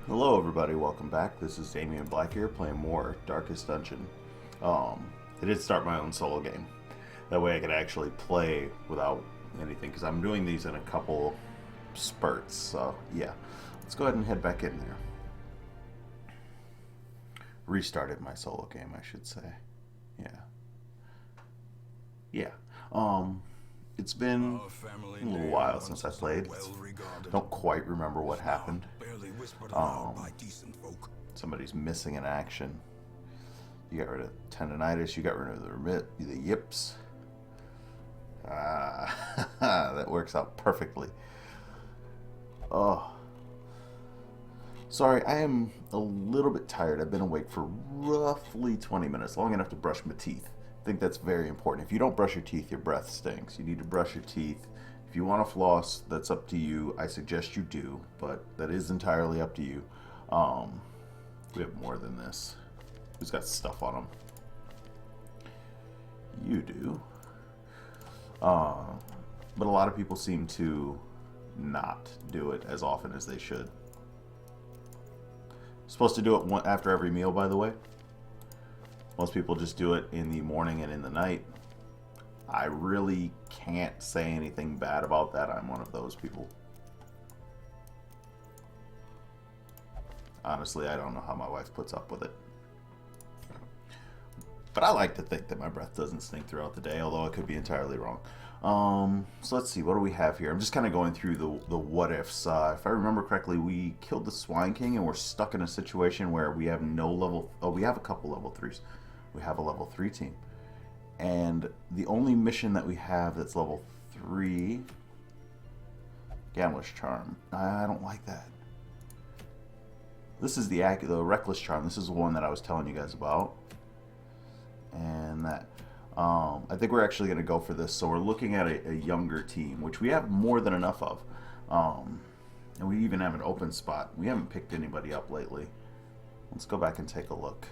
Hello everybody, welcome back. This is Damionblackgear playing more Darkest Dungeon. I did start my own solo game. That way I could actually play without anything, because I'm doing these in a couple spurts. So yeah, let's go ahead and head back in there. Restarted my solo game, I should say. Yeah. Yeah. Um, it's been Our family a little name while since once I so played. well regarded, Don't quite remember what is now happened. barely whispered aloud Um, by decent folk. Somebody's missing in action. You got rid of tendonitis. You got rid of the yips. Ah, that works out perfectly. Oh, sorry. I am a little bit tired. I've been awake for roughly 20 minutes, long enough to brush my teeth. I think that's very important. If you don't brush your teeth, your breath stinks. You need to brush your teeth. If you want to floss, that's up to you. I suggest you do, but that is entirely up to you. Um, we have more than this. Who's got stuff on them? You do. Uh, but a lot of people seem to not do it as often as they should. Supposed to do it after every meal, by the way. Most people just do it in the morning and in the night. I really can't say anything bad about that. I'm one of those people. Honestly, I don't know how my wife puts up with it. But I like to think that my breath doesn't stink throughout the day, although I could be entirely wrong. So let's see, what do we have here? I'm just kind of going through the what ifs. If I remember correctly, we killed the Swine King and we're stuck in a situation where we have no level. Oh, we have a couple level 3s. We have a level 3 team. And the only mission that we have that's level 3, Gambler's Charm. I don't like that. This is the Reckless Charm. This is the one that I was telling you guys about. And that I think we're actually going to go for this. So we're looking at a younger team, which we have more than enough of. And we even have an open spot. We haven't picked anybody up lately. Let's go back and take a look.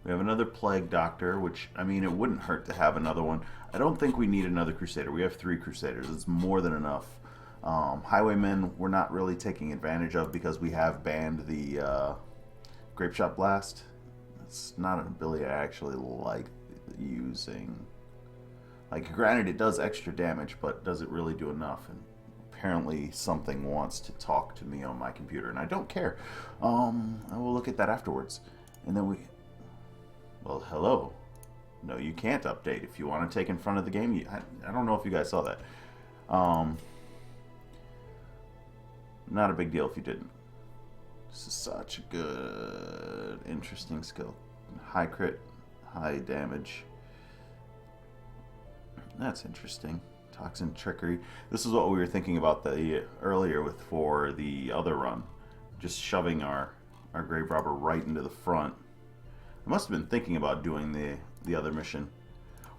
We have another Plague Doctor, which, I mean, it wouldn't hurt to have another one. I don't think we need another Crusader. We have 3 Crusaders. It's more than enough. Highwaymen, we're not really taking advantage of because we have banned the Grape Shot Blast. It's not an ability I actually like using. Like, granted, it does extra damage, but does it really do enough? And apparently something wants to talk to me on my computer, and I don't care. I will look at that afterwards. And then well, hello. No, you can't update. If you want to take in front of the game, I don't know if you guys saw that. Not a big deal if you didn't. This is such a good, interesting skill. High crit, high damage. That's interesting. Toxin trickery. This is what we were thinking about earlier for the other run. Just shoving our grave robber right into the front. I must have been thinking about doing the other mission.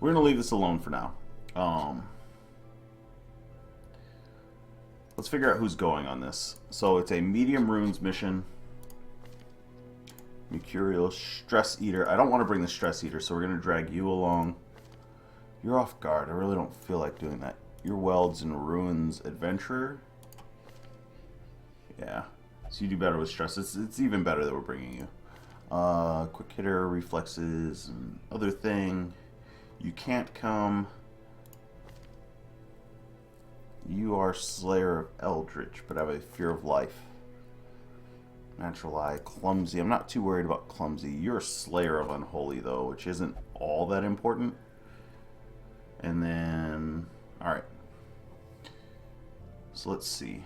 We're gonna leave this alone for now. Let's figure out who's going on this. So it's a medium runes mission. Mercurial Stress Eater. I don't want to bring the Stress Eater, so we're going to drag you along. You're off guard. I really don't feel like doing that. Your Welds and Ruins Adventurer. Yeah. So you do better with Stress. It's even better that we're bringing you. Quick Hitter, Reflexes, and other thing. You can't come. You are Slayer of Eldritch, but have a Fear of Life. Natural Eye, Clumsy. I'm not too worried about Clumsy. You're a Slayer of Unholy, though, which isn't all that important. And then, alright. So let's see.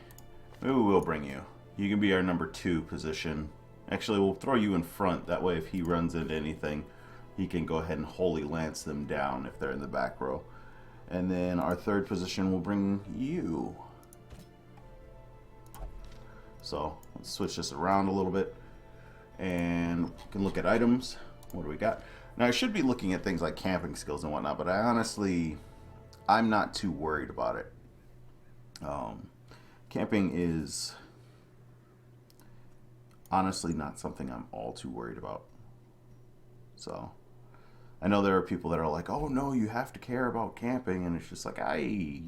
Maybe we will bring you. You can be our number 2 position. Actually, we'll throw you in front. That way, if he runs into anything, he can go ahead and Holy Lance them down if they're in the back row. And then our 3rd position will bring you. So let's switch this around a little bit. And we can look at items. What do we got? Now I should be looking at things like camping skills and whatnot, but I'm not too worried about it. Camping is honestly not something I'm all too worried about. So I know there are people that are like, oh no, you have to care about camping, and it's just like, I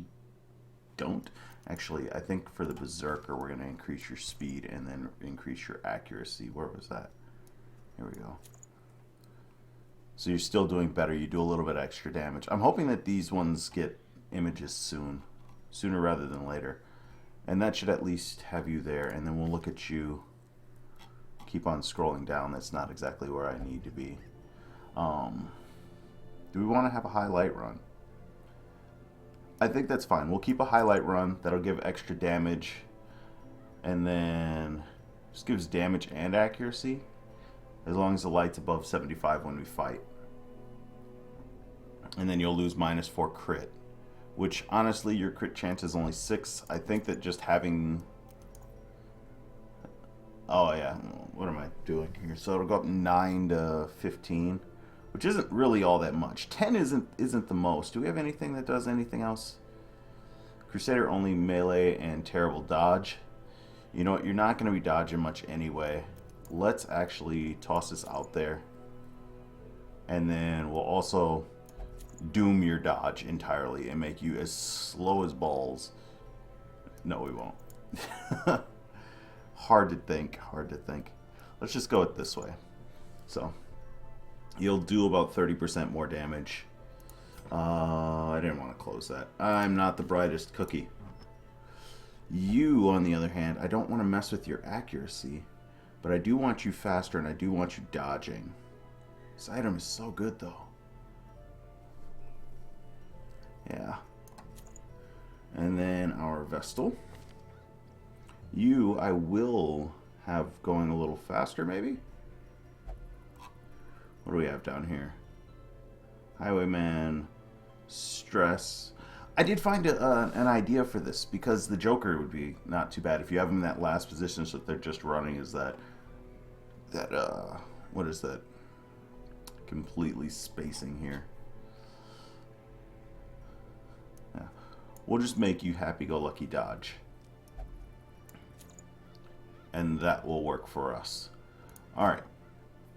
don't. Actually, I think for the Berserker, we're going to increase your speed and then increase your accuracy. Where was that? Here we go. So you're still doing better. You do a little bit extra damage. I'm hoping that these ones get images soon. Sooner rather than later. And that should at least have you there. And then we'll look at you. Keep on scrolling down. That's not exactly where I need to be. Do we want to have a highlight run? I think that's fine. We'll keep a highlight run. That'll give extra damage. And then just gives damage and accuracy. As long as the light's above 75 when we fight. And then you'll lose -4 crit. Which, honestly, your crit chance is only 6. I think that just having... Oh, yeah. What am I doing here? So it'll go up 9 to 15. Which isn't really all that much. 10 isn't the most. Do we have anything that does anything else? Crusader only melee and terrible dodge. You know what? You're not going to be dodging much anyway. Let's actually toss this out there. And then we'll also doom your dodge entirely and make you as slow as balls. No, we won't. Hard to think. Hard to think. Let's just go it this way. So... You'll do about 30% more damage. I didn't want to close that. I'm not the brightest cookie. You, on the other hand, I don't want to mess with your accuracy. But I do want you faster and I do want you dodging. This item is so good, though. Yeah. And then our Vestal. You, I will have going a little faster, maybe? What do we have down here? Highwayman, stress. I did find an idea for this because the Joker would be not too bad if you have him in that last position. So that they're just running is that what is that? Completely spacing here. Yeah, we'll just make you happy-go-lucky dodge, and that will work for us. All right.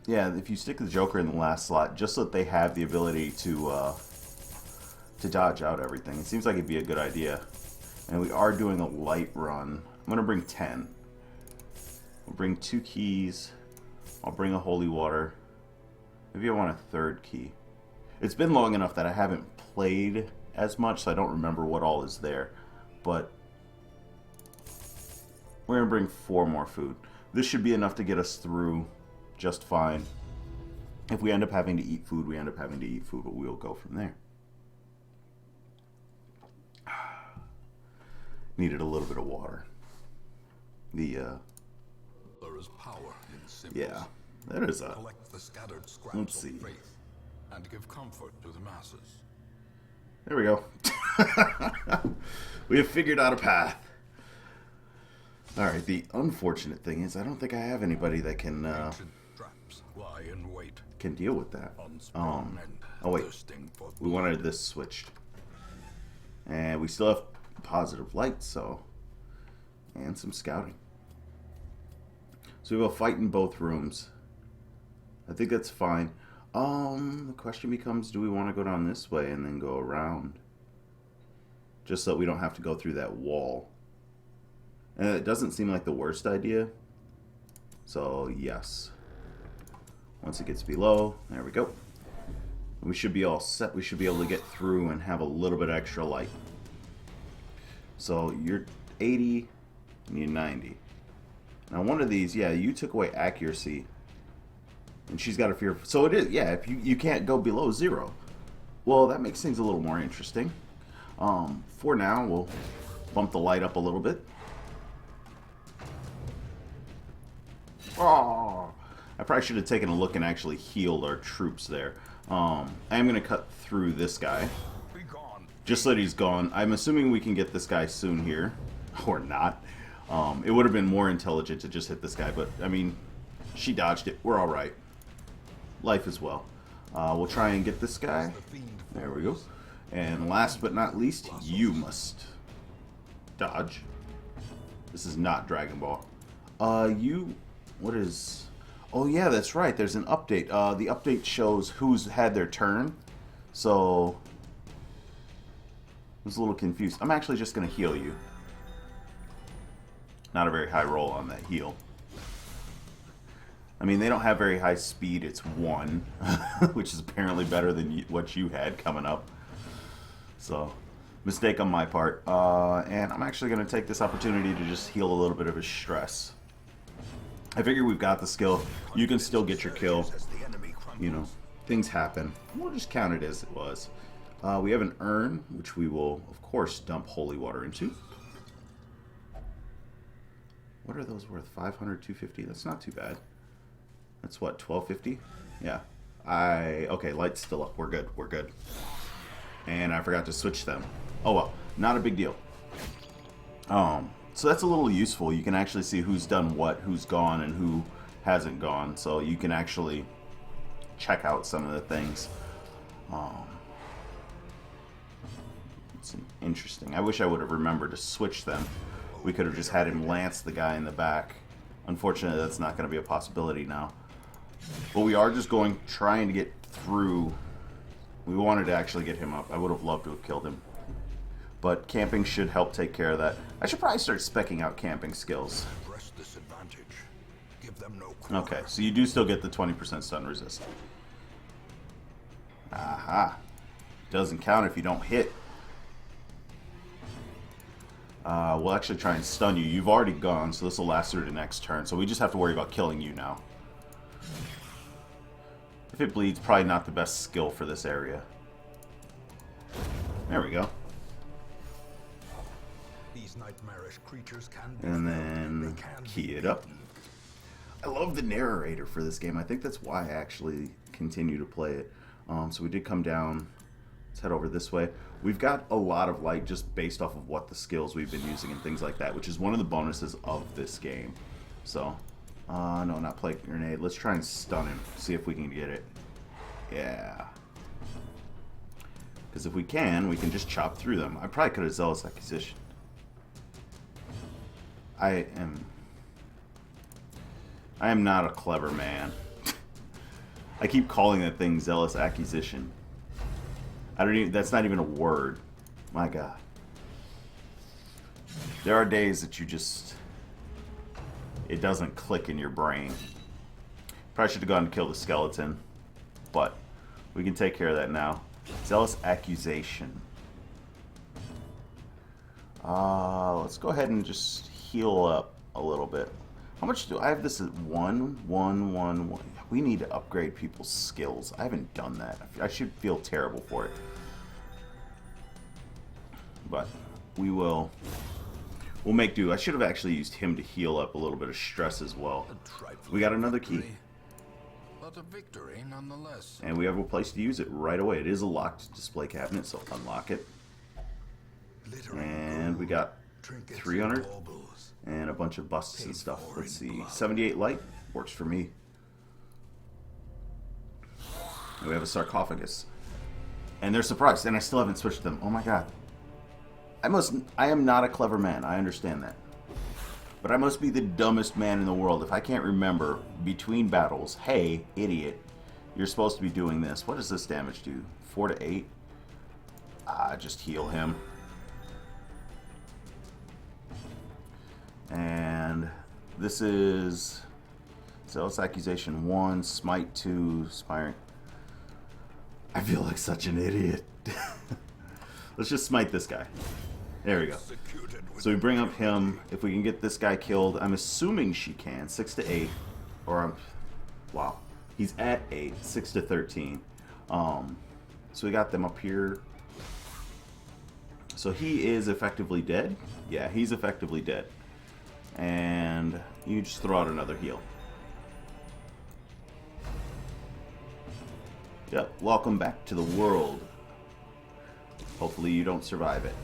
Yeah, if you stick the Joker in the last slot, just so that they have the ability to dodge out everything. It seems like it'd be a good idea. And we are doing a light run. I'm going to bring 10. I'll bring 2 keys. I'll bring a holy water. Maybe I want a 3rd key. It's been long enough that I haven't played as much, so I don't remember what all is there. But we're going to bring 4 more food. This should be enough to get us through just fine. If we end up having to eat food, we end up having to eat food, but we'll go from there. Needed a little bit of water. There is power in symbols. Yeah, there is a... Collect the scattered scraps Let's see. of faith and give comfort to the masses. There we go. We have figured out a path. Alright, the unfortunate thing is I don't think I have anybody that can Ancient traps lie in wait. can deal with that. Unsprung and Oh wait, thirsting for we wanted this switched. And we still have positive light, so... And some scouting. So we will fight in both rooms. I think that's fine. The question becomes, do we want to go down this way and then go around? Just so we don't have to go through that wall. And it doesn't seem like the worst idea. So, yes. Once it gets below, there we go. We should be all set. We should be able to get through and have a little bit extra light. So, you're 80 and you're 90. Now, one of these, yeah, you took away accuracy. And she's got a fear. So, it is, yeah, if you can't go below 0. Well, that makes things a little more interesting. For now, we'll bump the light up a little bit. Oh, I probably should have taken a look and actually healed our troops there. I am going to cut through this guy. Be gone. Just so that he's gone. I'm assuming we can get this guy soon here. Or not. It would have been more intelligent to just hit this guy. But, I mean, she dodged it. We're alright. Life as well. We'll try and get this guy. There we go. And last but not least, you must dodge. This is not Dragon Ball. What is... Oh, yeah, that's right. There's an update. The update shows who's had their turn. So... was a little confused. I'm actually just going to heal you. Not a very high roll on that heal. I mean, they don't have very high speed. It's 1, which is apparently better than what you had coming up. So, mistake on my part. And I'm actually going to take this opportunity to just heal a little bit of his stress. I figure we've got the skill. You can still get your kill. You know, things happen. We'll just count it as it was. We have an urn, which we will, of course, dump holy water into. What are those worth? 500, 250? That's not too bad. That's what, 1250? Yeah. Okay, light's still up. We're good. We're good. And I forgot to switch them. Oh well, not a big deal. So that's a little useful. You can actually see who's done what, who's gone, and who hasn't gone. So you can actually check out some of the things. It's interesting. I wish I would have remembered to switch them. We could have just had him lance the guy in the back. Unfortunately, that's not going to be a possibility now. But we are just trying to get through. We wanted to actually get him up. I would have loved to have killed him. But camping should help take care of that. I should probably start speccing out camping skills. Press disadvantage. Give them no Okay, so you do still get the 20% stun resist. Aha. Doesn't count if you don't hit. We'll actually try and stun you. You've already gone, so this will last through the next turn. So we just have to worry about killing you now. If it bleeds, probably not the best skill for this area. There we go. These nightmarish creatures can be And felled. then They can key be it up. beaten. I love the narrator for this game. I think that's why I actually continue to play it. So we did come down. Let's head over this way. We've got a lot of light just based off of what the skills we've been using and things like that, which is one of the bonuses of this game. So, no, not plague grenade. Let's try and stun him. See if we can get it. Yeah. Because if we can just chop through them. I probably could have zealous accusation. I am not a clever man. I keep calling that thing zealous accusation. I don't even, that's not even a word. My God. There are days that you just, it doesn't click in your brain. Probably should have gone to kill the skeleton, but we can take care of that now. Zealous accusation. Let's go ahead and just heal up a little bit. How much do I have this at 1? We need to upgrade people's skills. I haven't done that. I should feel terrible for it. But we'll make do. I should have actually used him to heal up a little bit of stress as well. We got another key. But a victory nonetheless. And we have a place to use it right away. It is a locked display cabinet, so unlock it. And we got 300 and a bunch of busts and stuff. Let's see. 78 light works for me. And we have a sarcophagus. And they're surprised, and I still haven't switched them. Oh my God. I am not a clever man. I understand that. But I must be the dumbest man in the world if I can't remember between battles, hey, idiot, you're supposed to be doing this. What does this damage do? 4 to 8? Just heal him. And this is Zealous Accusation 1, Smite 2, Spiring. I feel like such an idiot. Let's just smite this guy. There we go. So we bring up him. If we can get this guy killed, I'm assuming she can. 6 to 8. Or, wow. He's at 8. 6 to 13. So we got them up here. So he is effectively dead. Yeah, he's effectively dead. And you just throw out another heal. Yep, welcome back to the world. Hopefully you don't survive it.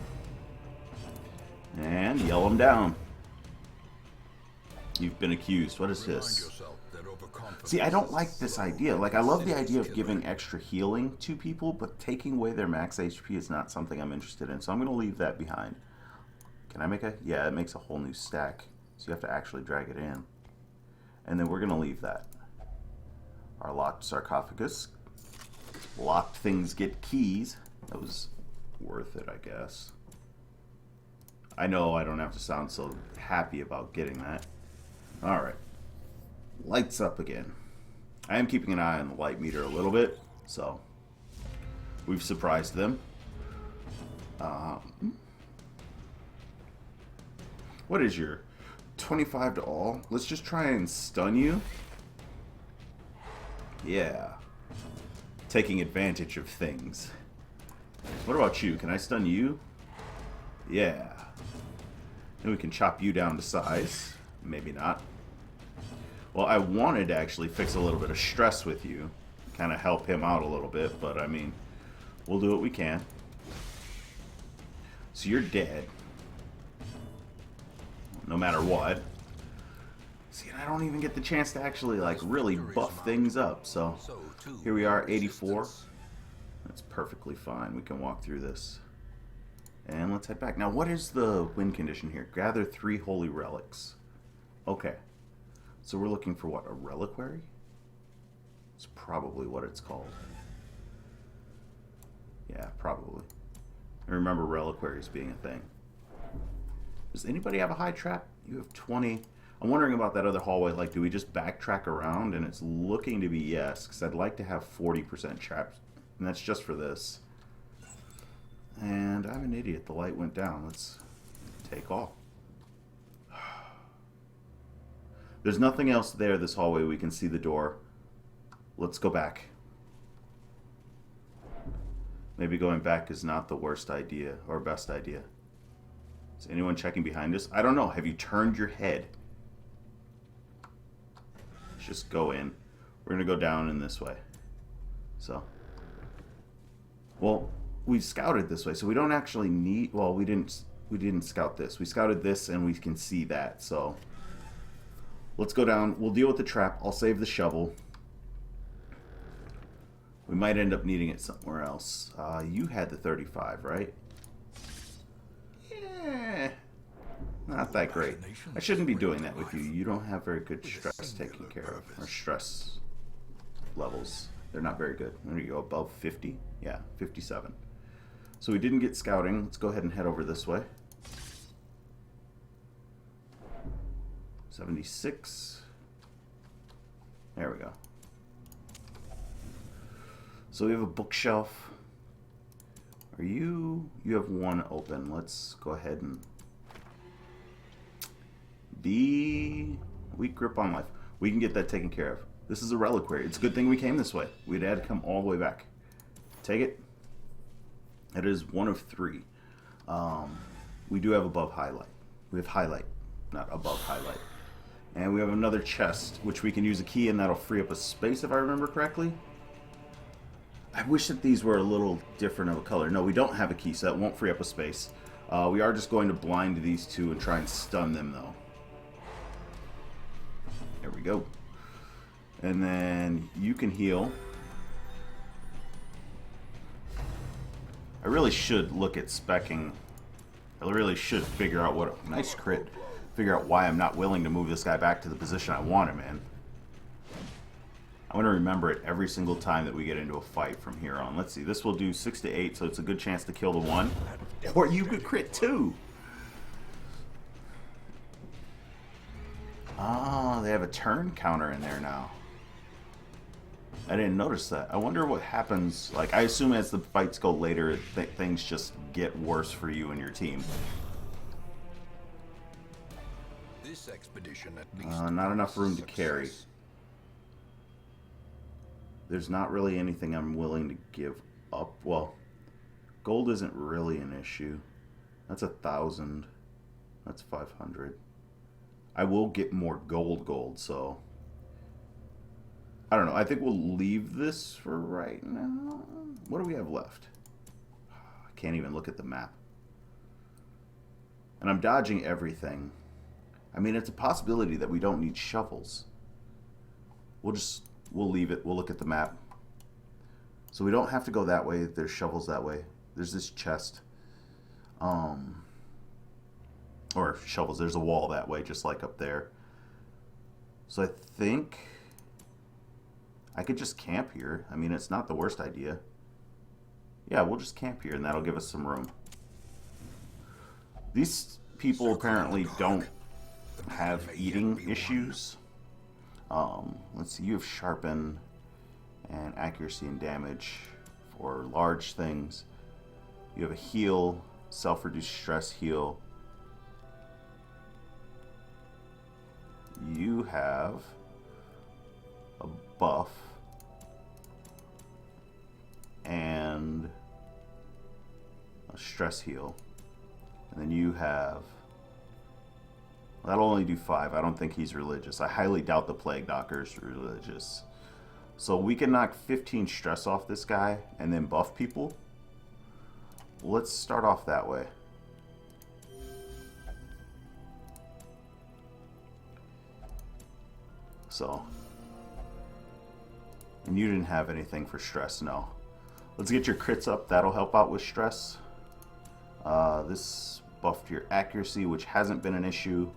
And yell him down. You've been accused. What is this? See, I don't like this idea. Like, I love the idea of giving extra healing to people, but taking away their max HP is not something I'm interested in. So I'm going to leave that behind. Can I make a... Yeah, it makes a whole new stack. So you have to actually drag it in. And then we're going to leave that. Our locked sarcophagus. Locked things get keys. That was worth it, I guess. I know I don't have to sound so happy about getting that. Alright. Lights up again. I am keeping an eye on the light meter a little bit, so we've surprised them. What is your 25 to all? Let's just try and stun you. Yeah. Taking advantage of things. What about you? Can I stun you? Yeah. And we can chop you down to size. Maybe not. Well, I wanted to actually fix a little bit of stress with you. Kind of help him out a little bit, but I mean, we'll do what we can. So you're dead. No matter what. See, I don't even get the chance to actually, like, really buff things up. So, here we are, 84. That's perfectly fine. We can walk through this. And let's head back. Now, what is the win condition here? Gather 3 holy relics. Okay. So we're looking for what? A reliquary? It's probably what it's called. Yeah, probably. I remember reliquaries being a thing. Does anybody have a high trap? You have 20. I'm wondering about that other hallway. Like, do we just backtrack around? And it's looking to be yes, because I'd like to have 40% traps. And that's just for this. And I'm an idiot. The light went down. Let's take off. There's nothing else there this hallway. We can see the door. Let's go back. Maybe going back is not the worst idea or best idea. Is anyone checking behind us? I don't know. Have you turned your head? Let's just go in. We're going to go down in this way. So. Well, we scouted this way, so we don't actually need... Well, we didn't scout this. We scouted this, and we can see that, so... Let's go down. We'll deal with the trap. I'll save the shovel. We might end up needing it somewhere else. You had the 35, right? Yeah. Not that great. I shouldn't be doing that with you. You don't have very good stress taken care of. Or stress levels. They're not very good. There you go. Above 50. Yeah, 57. So we didn't get scouting. Let's go ahead and head over this way. 76. There we go. So we have a bookshelf. Are you... You have one open. Let's go ahead and... Weak grip on life. We can get that taken care of. This is a reliquary. It's a good thing we came this way. We'd had to come all the way back. Take it. It is 1 of 3. We do have above highlight. We have highlight, not above highlight. And we have another chest, which we can use a key, and that'll free up a space, if I remember correctly. I wish that these were a little different of a color. No, we don't have a key, so that won't free up a space. We are just going to blind these two and try and stun them, though. There we go. And then you can heal. I really should look at speccing. I really should figure out what... Nice crit. Figure out why I'm not willing to move this guy back to the position I want him in. I want to remember it every single time that we get into a fight from here on. Let's see. This will do 6 to 8, so it's a good chance to kill the one. Or you could crit 2. Ah, they have a turn counter in there now. I didn't notice that. I wonder what happens. Like, I assume as the fights go later, things just get worse for you and your team. This expedition at least Not enough room to carry. There's not really anything I'm willing to give up. Well, gold isn't really an issue. That's 1,000. That's 500. I will get more gold, so... I don't know. I think we'll leave this for right now. What do we have left? I can't even look at the map. And I'm dodging everything. I mean, it's a possibility that we don't need shovels. We'll leave it. We'll look at the map. So we don't have to go that way. There's shovels that way. There's this chest. Or shovels. There's a wall that way, just like up there. So I think I could just camp here. I mean, it's not the worst idea. Yeah, we'll just camp here, and that'll give us some room. These people apparently don't have eating issues. Let's see, you have sharpen and accuracy and damage for large things. You have a heal, self-reduced stress heal. You have a buff and a stress heal. And then you have... That'll only do 5. I don't think he's religious. I highly doubt the Plague Doctor's religious. So we can knock 15 stress off this guy and then buff people. Let's start off that way. So. And you didn't have anything for stress, no. Let's get your crits up. That'll help out with stress. This buffed your accuracy, which hasn't been an issue.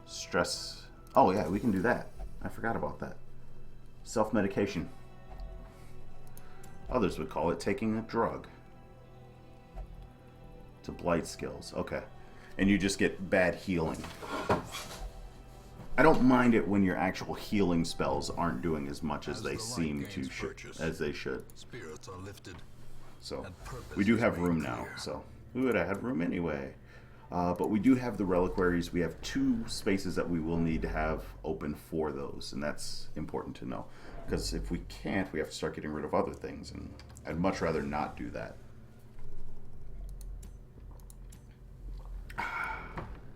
Stress. Oh, yeah, we can do that. I forgot about that. Self-medication. Others would call it taking a drug. To blight skills. Okay. And you just get bad healing. I don't mind it when your actual healing spells aren't doing as much as they seem to as they should. Spirits are lifted. So we do have room now. So we would have had room anyway. But we do have the reliquaries. We have 2 spaces that we will need to have open for those, and that's important to know. Because if we can't, we have to start getting rid of other things, and I'd much rather not do that.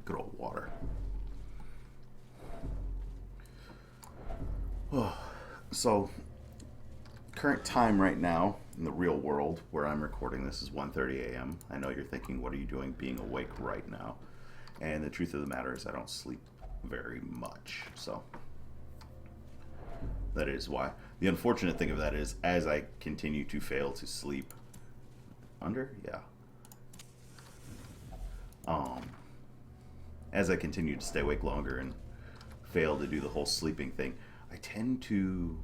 Good old water. So, current time right now in the real world where I'm recording this is 1:30 a.m. I know you're thinking, what are you doing being awake right now? And the truth of the matter is I don't sleep very much. So, that is why. The unfortunate thing of that is as I continue to fail to sleep as I continue to stay awake longer and fail to do the whole sleeping thing, I tend to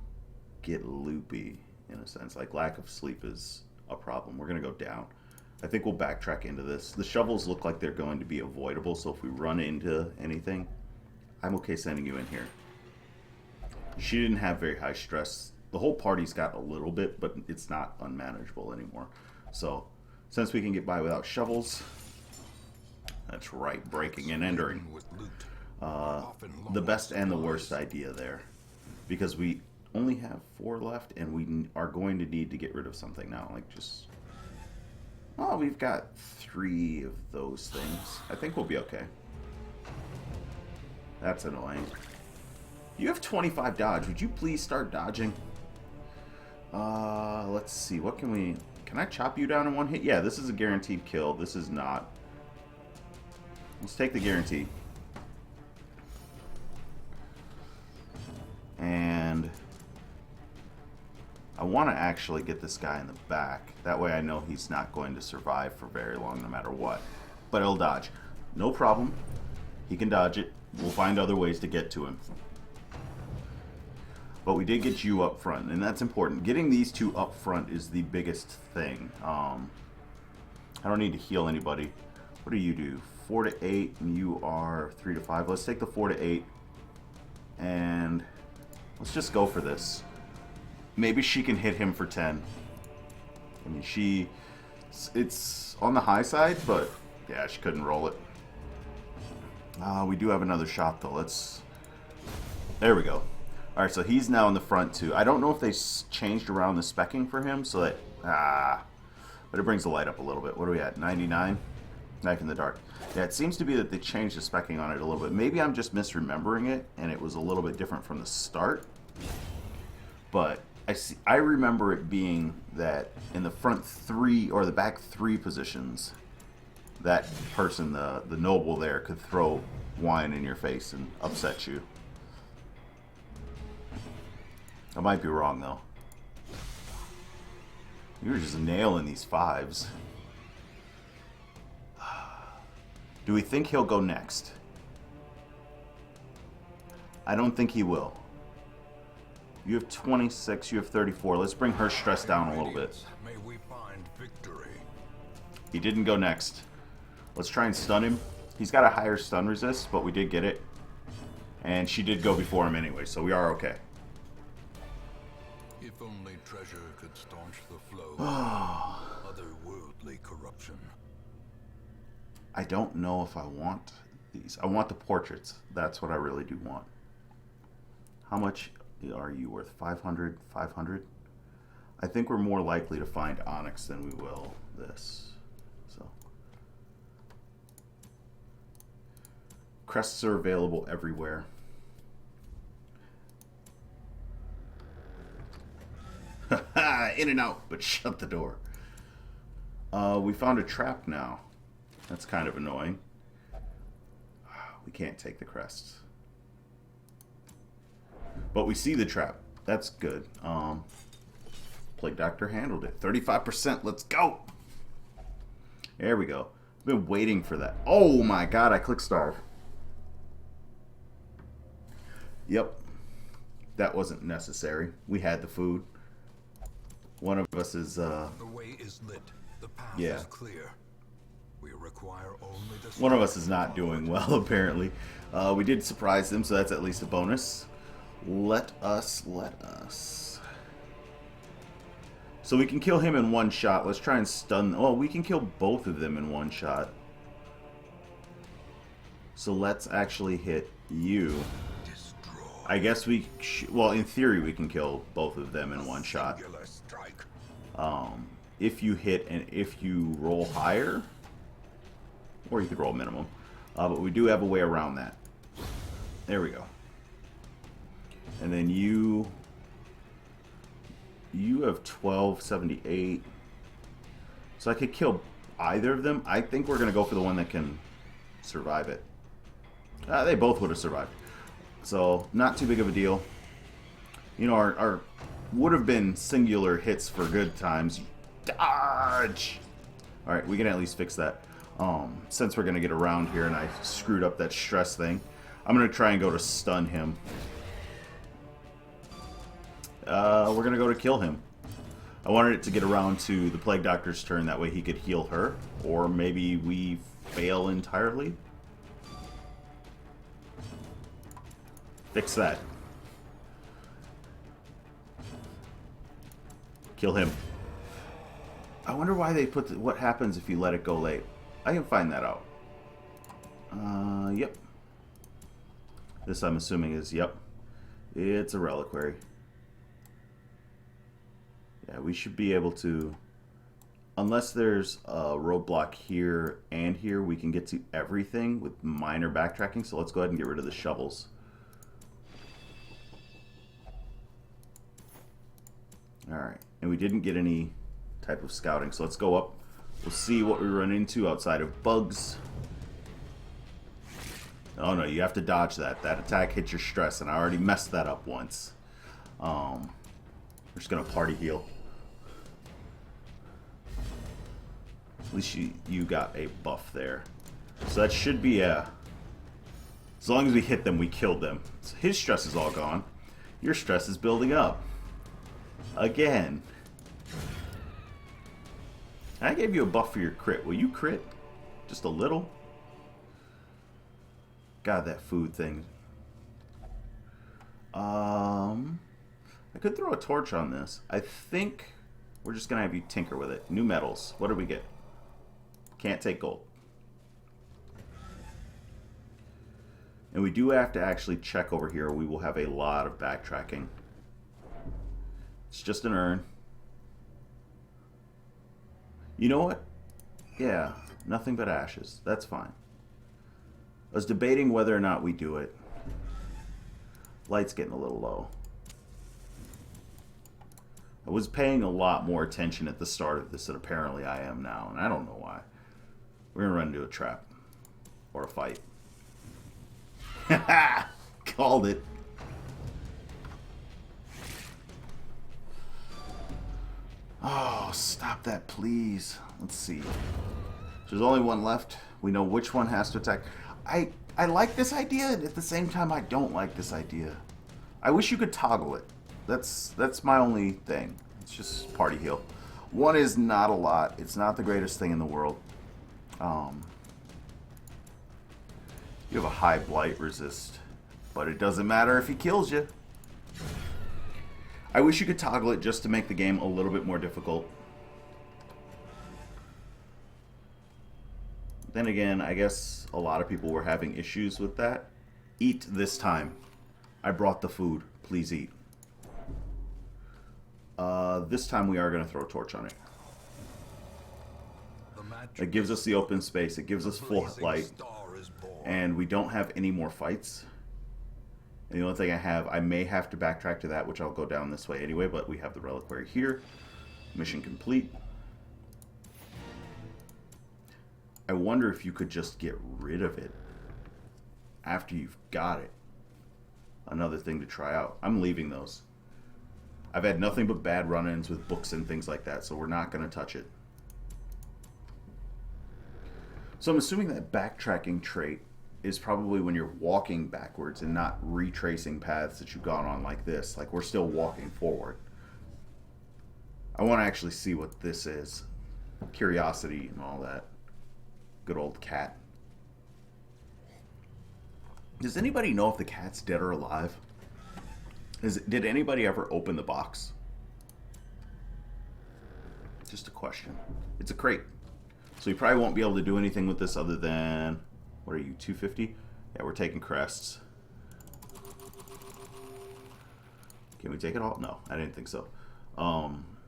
get loopy in a sense. Like, lack of sleep is a problem. We're going to go down. I think we'll backtrack into this. The shovels look like they're going to be avoidable, so if we run into anything, I'm okay sending you in here. She didn't have very high stress. The whole party's got a little bit, but it's not unmanageable anymore. So, since we can get by without shovels, that's right, breaking and entering. The best and the worst idea there. Because we only have 4 left, and we are going to need to get rid of something now. Like, just... Oh, we've got 3 of those things. I think we'll be okay. That's annoying. You have 25 dodge. Would you please start dodging? Let's see. What can we... Can I chop you down in 1 hit? Yeah, this is a guaranteed kill. This is not. Let's take the guarantee. And I want to actually get this guy in the back. That way I know he's not going to survive for very long no matter what. But he'll dodge. No problem. He can dodge it. We'll find other ways to get to him. But we did get you up front, and that's important. Getting these 2 up front is the biggest thing. I don't need to heal anybody. What do you do? 4 to 8, and you are 3 to 5. Let's take the 4 to 8, and let's just go for this. Maybe she can hit him for 10. I mean, it's on the high side, but yeah, she couldn't roll it. We do have another shot, though. There we go. Alright, so he's now in the front, too. I don't know if they changed around the specking for him, so that... But it brings the light up a little bit. What are we at? 99? Knife in the dark. Yeah, it seems to be that they changed the specking on it a little bit. Maybe I'm just misremembering it, and it was a little bit different from the start. But I remember it being that in the front 3, or the back 3 positions, that person, the noble there, could throw wine in your face and upset you. I might be wrong, though. You're just nailing these 5s. Do we think he'll go next? I don't think he will. You have 26, you have 34. Let's bring her stress down a little bit. May we find find victory. He didn't go next. Let's try and stun him. He's got a higher stun resist, but we did get it. And she did go before him anyway, so we are okay. If only treasure could staunch the flow of otherworldly corruption. I don't know if I want these. I want the portraits. That's what I really do want. How much are you worth? 500? 500? I think we're more likely to find onyx than we will this. So crests are available everywhere. In and out, but shut the door. We found a trap now. That's kind of annoying. We can't take the crests. But we see the trap. That's good. Plague Doctor handled it. 35%. Let's go. There we go. I've been waiting for that. Oh my god, I click starve. Yep. That wasn't necessary. We had the food. One of us is, The way is lit. The path is clear. We require only the one of us is not doing well, apparently. We did surprise them, so that's at least a bonus. Let us. So we can kill him in one shot. Let's try and stun. Oh, we can kill both of them in one shot. So let's actually hit you. I guess we... well, in theory, we can kill both of them in one shot. If you hit and if you roll higher, or you could roll minimum. But we do have a way around that. There we go. And then you have 1278. So I could kill either of them. I think we're going to go for the one that can survive it. They both would have survived. So, not too big of a deal. You know, our would have been singular hits for good times. Dodge! Alright, we can at least fix that. Since we're going to get around here and I screwed up that stress thing, I'm going to try and go to stun him. We're going to go to kill him. I wanted it to get around to the Plague Doctor's turn, that way he could heal her. Or maybe we fail entirely. Fix that. Kill him. I wonder why they put what happens if you let it go late. I can find that out. Yep. This I'm assuming is, yep. It's a reliquary. Yeah, we should be able to, unless there's a roadblock here and here, we can get to everything with minor backtracking. So let's go ahead and get rid of the shovels. Alright, and we didn't get any type of scouting, so let's go up. We'll see what we run into outside of bugs. Oh no, you have to dodge that. That attack hits your stress, and I already messed that up once. We're just gonna party heal. At least you got a buff there. So that should be a... as long as we hit them, we killed them. So his stress is all gone. Your stress is building up. Again. I gave you a buff for your crit. Will you crit? Just a little? God, that food thing. I could throw a torch on this. I think we're just going to have you tinker with it. New metals. What do we get? Can't take gold. And we do have to actually check over here. We will have a lot of backtracking. It's just an urn. You know what? Yeah, nothing but ashes. That's fine. I was debating whether or not we do it. Light's getting a little low. I was paying a lot more attention at the start of this than apparently I am now, and I don't know why. We're gonna run into a trap. Or a fight. Haha! Called it. Oh, stop that, please. Let's see. There's only one left. We know which one has to attack. I like this idea, and at the same time, I don't like this idea. I wish you could toggle it. That's my only thing. It's just party heal. 1 is not a lot. It's not the greatest thing in the world. You have a high blight resist, but it doesn't matter if he kills you. I wish you could toggle it just to make the game a little bit more difficult. Then again, I guess a lot of people were having issues with that. Eat this time. I brought the food. Please eat. This time we are going to throw a torch on it. It gives us the open space. It gives us full light. And we don't have any more fights. And the only thing I have, I may have to backtrack to that, which I'll go down this way anyway, but we have the reliquary here. Mission complete. I wonder if you could just get rid of it after you've got it. Another thing to try out. I'm leaving those. I've had nothing but bad run-ins with books and things like that, so we're not going to touch it. So I'm assuming that backtracking trait is probably when you're walking backwards and not retracing paths that you've gone on like this. Like, we're still walking forward. I want to actually see what this is. Curiosity and all that. Good old cat. Does anybody know if the cat's dead or alive? Did anybody ever open the box? Just a question. It's a crate. So you probably won't be able to do anything with this other than... What are you, 250? Yeah, we're taking crests. Can we take it all? No, I didn't think so.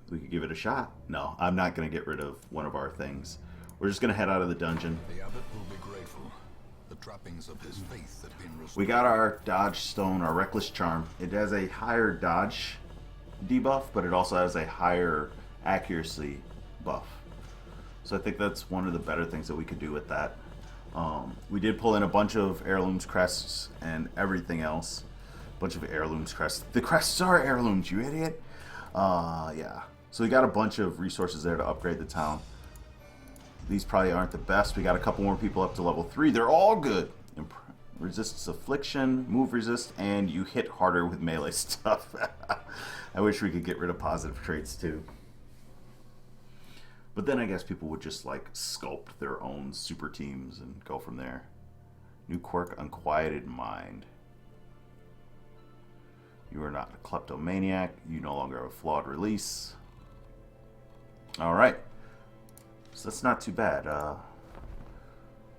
We could give it a shot. No, I'm not going to get rid of one of our things. We're just going to head out of the dungeon. The abbot will be grateful. The trappings of his faith have been restored. We got our dodge stone, our reckless charm. It has a higher dodge debuff, but it also has a higher accuracy buff. So I think that's one of the better things that we could do with that. We did pull in a bunch of heirlooms, crests, and everything else. A bunch of heirlooms, crests. The crests are heirlooms, you idiot. Yeah. So we got a bunch of resources there to upgrade the town. These probably aren't the best. We got a couple more people up to level 3. They're all good. Resists affliction, move resist, and you hit harder with melee stuff. I wish we could get rid of positive traits too. But then I guess people would just like sculpt their own super teams and go from there. New quirk, unquieted mind. You are not a kleptomaniac. You no longer have a flawed release. Alright. So that's not too bad. We're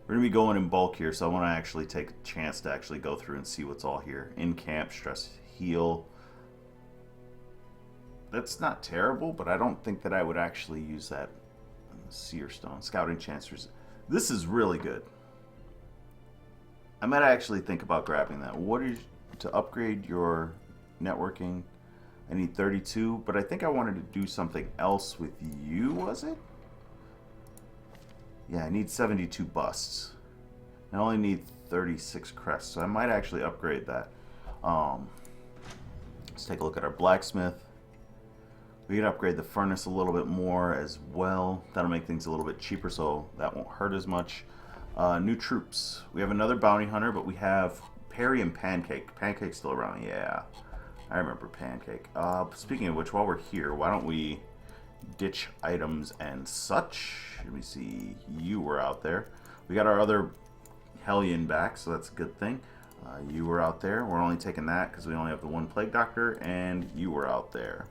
going to be going in bulk here, so I want to actually take a chance to actually go through and see what's all here. In camp, stress, heal. That's not terrible, but I don't think that I would actually use that. Seer stone, scouting chancers. This is really good. I might actually think about grabbing that. What is to upgrade your networking? I need 32, but I think I wanted to do something else with you, was it? Yeah, I need 72 busts. I only need 36 crests, so I might actually upgrade that. Let's take a look at our blacksmith. We can upgrade the furnace a little bit more as well. That'll make things a little bit cheaper, so that won't hurt as much. New troops. We have another bounty hunter, but we have Perry and Pancake. Pancake's still around. Yeah, I remember Pancake. Speaking of which, while we're here, why don't we ditch items and such? Let me see. You were out there. We got our other Hellion back, so that's a good thing. You were out there. We're only taking that because we only have the one Plague Doctor, and you were out there.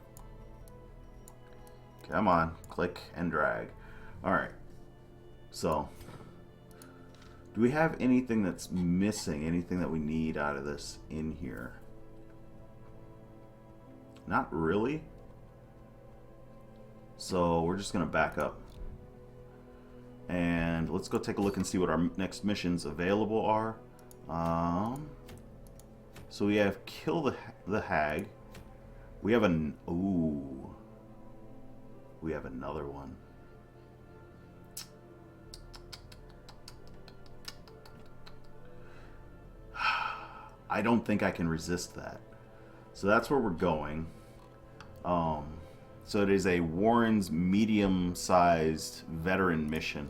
Come on, click and drag. Alright, so do we have anything that's missing? Anything that we need out of this in here? Not really. So we're just going to back up. And let's go take a look and see what our next missions available are. So we have Kill the Hag. We have an... Ooh... We have another one. I don't think I can resist that. So that's where we're going. So it is a Warren's medium-sized veteran mission.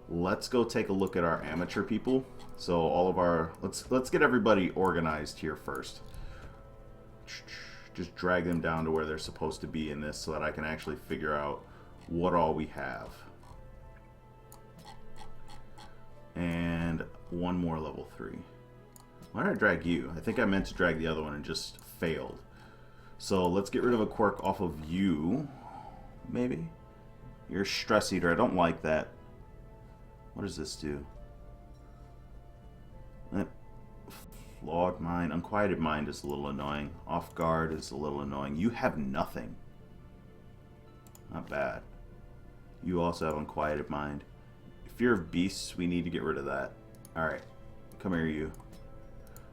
Let's go take a look at our amateur people. So all of our... Let's get everybody organized here first. Just drag them down to where they're supposed to be in this so that I can actually figure out what all we have. And one more level 3. Why did I drag you? I think I meant to drag the other one and just failed. So let's get rid of a quirk off of you. Maybe? You're a stress eater. I don't like that. What does this do? Flawed mind. Unquieted mind is a little annoying. Off guard is a little annoying. You have nothing. Not bad. You also have unquieted mind. Fear of beasts, we need to get rid of that. Alright. Come here, you.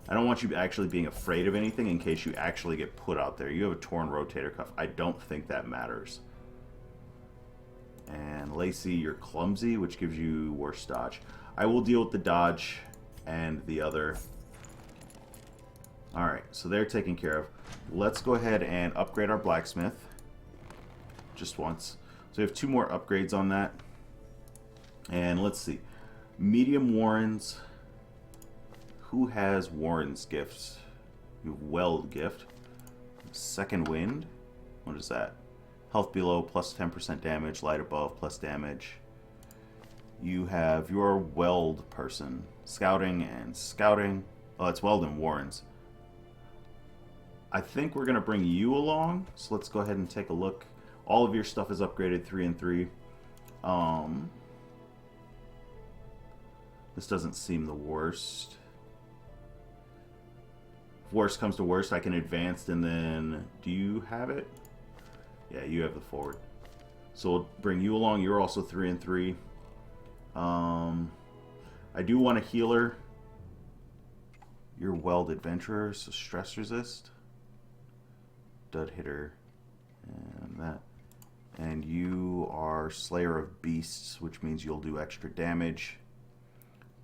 I don't want you actually being afraid of anything in case you actually get put out there. You have a torn rotator cuff. I don't think that matters. And Lacey, you're clumsy, which gives you worse dodge. I will deal with the dodge and the other. Alright, so they're taken care of. Let's go ahead and upgrade our blacksmith. Just once. So we have 2 more upgrades on that. And let's see. Medium Warrens. Who has Warren's gifts? You have Weld gift. Second Wind. What is that? Health below, plus 10% damage. Light above, plus damage. You have your Weld person. Scouting and Scouting. Oh, it's Weld and Warrens. I think we're going to bring you along. So let's go ahead and take a look. All of your stuff is upgraded 3 and 3. This doesn't seem the worst. If worst comes to worst, I can advance and then... Do you have it? Yeah, you have the forward. So we'll bring you along. You're also 3 and 3. I do want a healer. You're Weld Adventurer, so stress resist. Dud hitter. And that. And you are Slayer of Beasts, which means you'll do extra damage.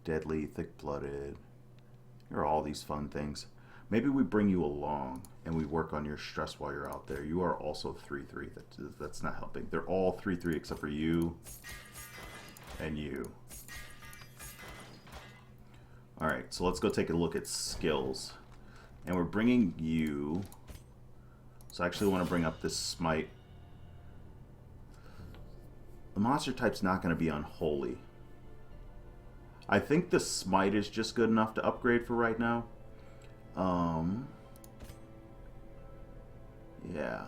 Deadly, thick-blooded. You're all these fun things. Maybe we bring you along and we work on your stress while you're out there. You are also 3-3. That's not helping. They're all 3-3 except for you and you. Alright, so let's go take a look at skills. And we're bringing you... So I actually want to bring up this Smite. The monster type's not going to be Unholy. I think the Smite is just good enough to upgrade for right now. Yeah.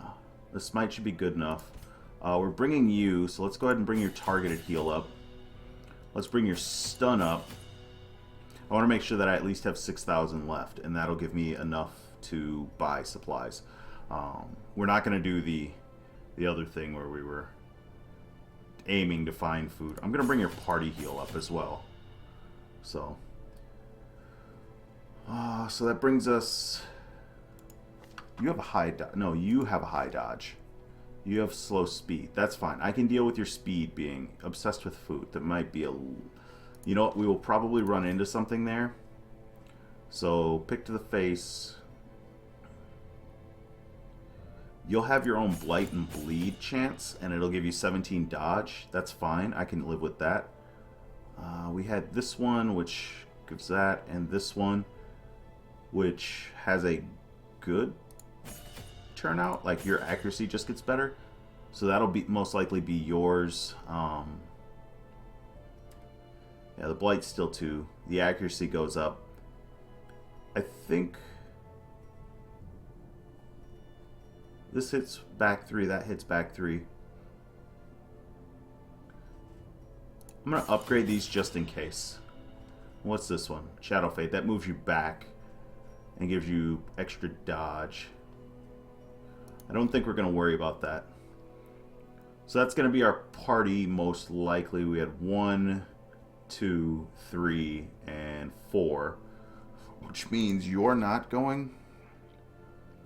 The Smite should be good enough. We're bringing you, so let's go ahead and bring your targeted heal up. Let's bring your stun up. I want to make sure that I at least have 6,000 left, and that'll give me enough to buy supplies. We're not going to do the other thing where we were aiming to find food. I'm going to bring your party heal up as well. So that brings us... You have a high dodge. No, you have a high dodge. You have slow speed. That's fine. I can deal with your speed being obsessed with food. That might be a... You know what? We will probably run into something there. So, pick to the face. You'll have your own Blight and Bleed chance, and it'll give you 17 dodge. That's fine. I can live with that. We had this one, which gives that, and this one, which has a good turnout. Like, your accuracy just gets better. So that'll be most likely be yours. Yeah, the Blight's still 2. The accuracy goes up. I think this hits back 3, that hits back 3. I'm going to upgrade these just in case. What's this one? Shadow Fade. That moves you back and gives you extra dodge. I don't think we're going to worry about that. So that's going to be our party most likely. We had 1, 2, 3, and 4. Which means you're not going.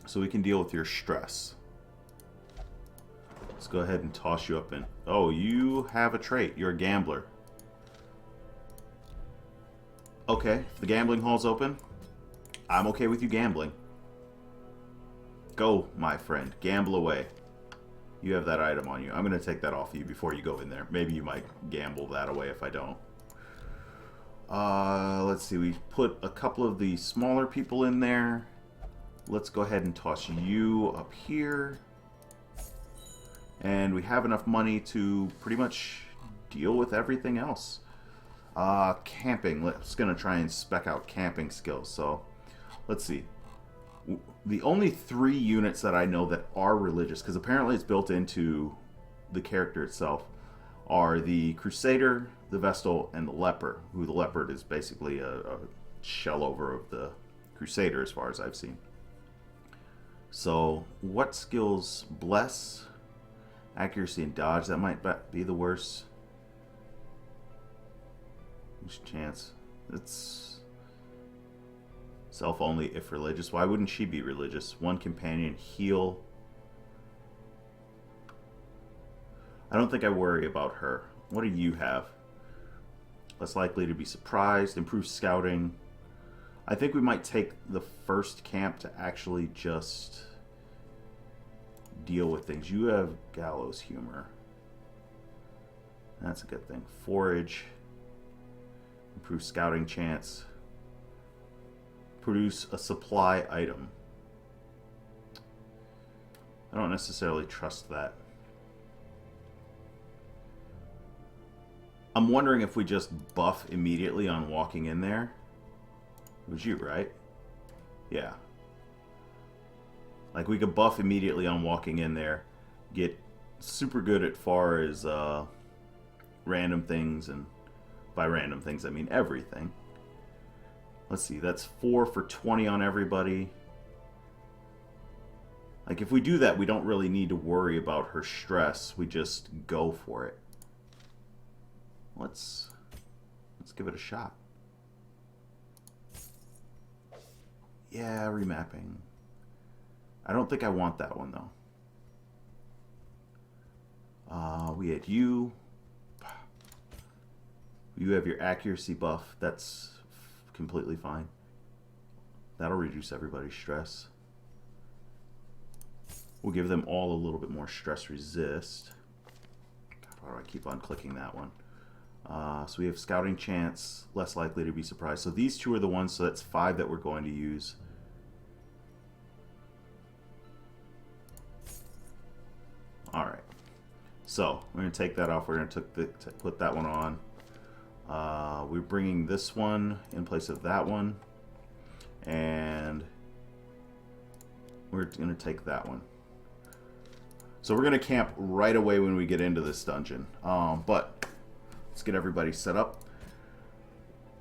So we can deal with your stress. Let's go ahead and toss you up in. Oh, you have a trait. You're a gambler. Okay, if the gambling hall's open, I'm okay with you gambling. Go, my friend. Gamble away. You have that item on you. I'm going to take that off of you before you go in there. Maybe you might gamble that away if I don't. Let's see. We put a couple of the smaller people in there. Let's go ahead and toss you up here. And we have enough money to pretty much deal with everything else. Camping. Let's gonna try and spec out camping skills. So, let's see. The only 3 units that I know that are religious, because apparently it's built into the character itself, are the Crusader, the Vestal, and the Leper. Who the Leopard is basically a shell over of the Crusader, as far as I've seen. So, what skills? Bless, accuracy, and dodge. That might be the worst. Which chance? It's self only if religious. Why wouldn't she be religious? 1 companion, heal. I don't think I worry about her. What do you have? Less likely to be surprised, improved scouting. I think we might take the first camp to actually just deal with things. You have gallows humor. That's a good thing. Forage. Improved scouting chance. Produce a supply item. I don't necessarily trust that. I'm wondering if we just buff immediately on walking in there. It was you, right? Yeah. Like, we could buff immediately on walking in there. Get super good as far as random things. And by random things, I mean everything. Let's see. That's 4 for 20 on everybody. Like, if we do that, we don't really need to worry about her stress. We just go for it. Let's give it a shot. Yeah, remapping. I don't think I want that one, though. We had you. You have your accuracy buff. That's completely fine. That'll reduce everybody's stress. We'll give them all a little bit more stress resist. God, why do I keep on clicking that one? So we have scouting chance, less likely to be surprised. So these 2 are the ones, so that's 5 that we're going to use. Alright. So, we're going to take that off. We're going to put that one on. We're bringing this one in place of that one. And we're going to take that one. So we're going to camp right away when we get into this dungeon. But let's get everybody set up.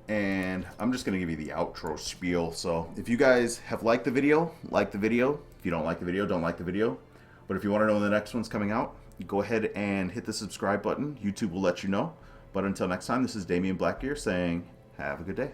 And I'm just going to give you the outro spiel. So if you guys have liked the video, like the video. If you don't like the video, don't like the video. But if you want to know when the next one's coming out, go ahead and hit the subscribe button. YouTube will let you know. But until next time, this is Damionblackgear saying, have a good day.